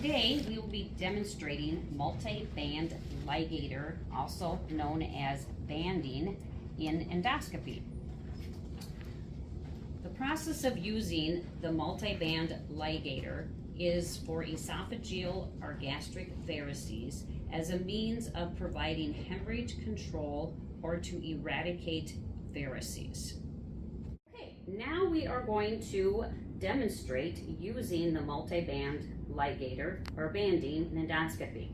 Today we will be demonstrating multi-band ligator, also known as banding, in endoscopy. The process of using the multi-band ligator is for esophageal or gastric varices as a means of providing hemorrhage control or to eradicate varices. Okay, now we are going to demonstrate using the multi-band ligator or banding in endoscopy.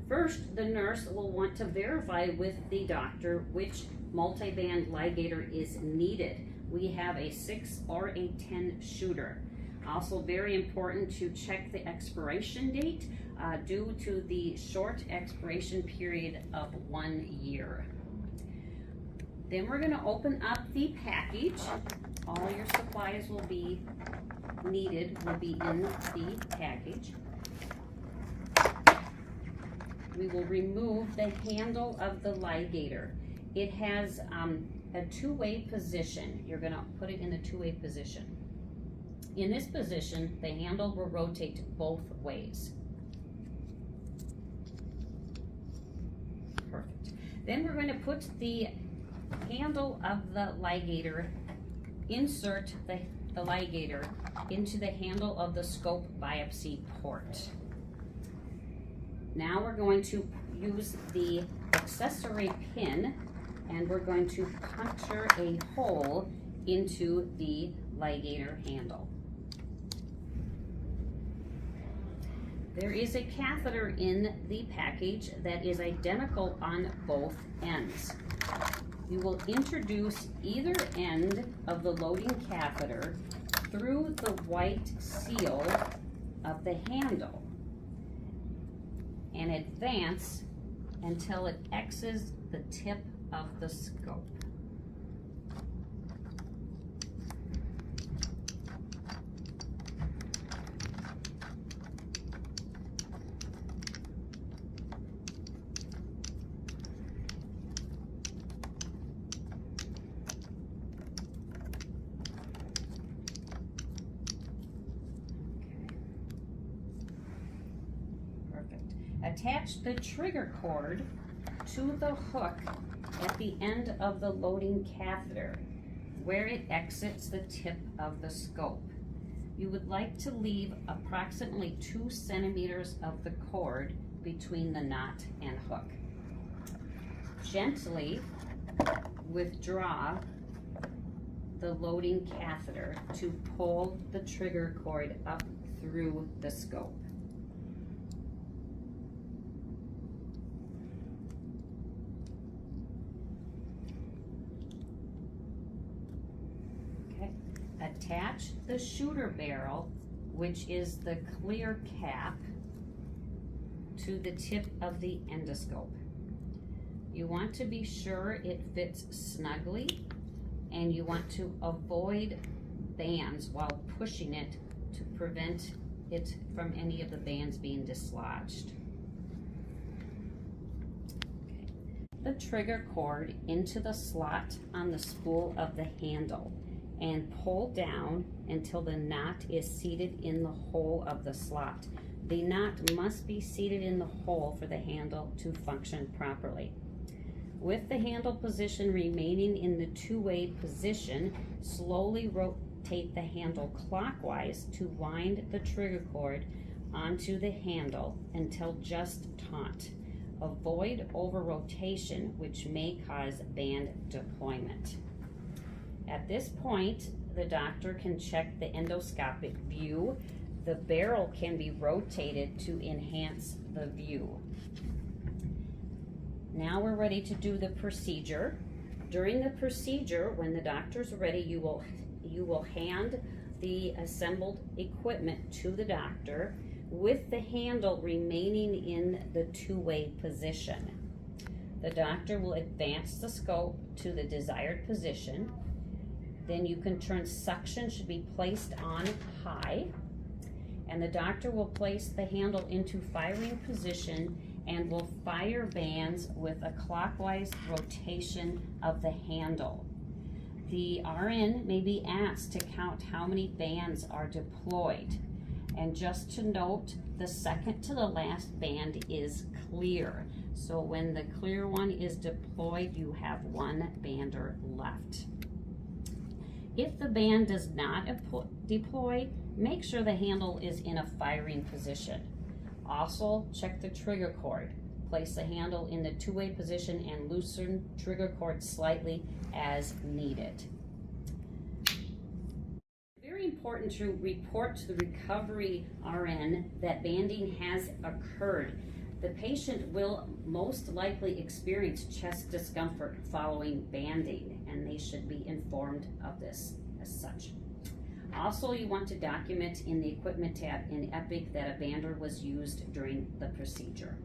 First, the nurse will want to verify with the doctor which multi-band ligator is needed. We have a 6 or a 10 shooter. Also very important to check the expiration date due to the short expiration period of 1 year. Then we're going to open up the package. All your supplies will be needed will be in the package. We will remove the handle of the ligator. It has a two-way position. You're going to put it in a two-way position. In this position, the handle will rotate both ways. Perfect. Then we're going to put the handle of the ligator, insert the ligator into the handle of the scope biopsy port. Now we're going to use the accessory pin and we're going to puncture a hole into the ligator handle. There is a catheter in the package that is identical on both ends. You will introduce either end of the loading catheter through the white seal of the handle and advance until it exits the tip of the scope. Attach the trigger cord to the hook at the end of the loading catheter where it exits the tip of the scope. You would like to leave approximately 2 centimeters of the cord between the knot and hook. Gently withdraw the loading catheter to pull the trigger cord up through the scope. Attach the shooter barrel, which is the clear cap, to the tip of the endoscope. You want to be sure it fits snugly, and you want to avoid bands while pushing it to prevent it from any of the bands being dislodged. Okay. The trigger cord into the slot on the spool of the handle and pull down until the knot is seated in the hole of the slot. The knot must be seated in the hole for the handle to function properly. With the handle position remaining in the two-way position, slowly rotate the handle clockwise to wind the trigger cord onto the handle until just taut. Avoid over-rotation, which may cause band deployment. At this point, the doctor can check the endoscopic view. The barrel can be rotated to enhance the view. Now we're ready to do the procedure. During the procedure, when the doctor's ready, you will hand the assembled equipment to the doctor with the handle remaining in the two-way position. The doctor will advance the scope to the desired position. Then you can turn suction should be placed on high, and the doctor will place the handle into firing position and will fire bands with a clockwise rotation of the handle. The RN may be asked to count how many bands are deployed. And just to note, the second to the last band is clear. So when the clear one is deployed, you have one bander left. If the band does not deploy, make sure the handle is in a firing position. Also, check the trigger cord. Place the handle in the two-way position and loosen trigger cord slightly as needed. Very important to report to the recovery RN that banding has occurred. The patient will most likely experience chest discomfort following banding, and they should be informed of this as such. Also, you want to document in the equipment tab in Epic that a bander was used during the procedure.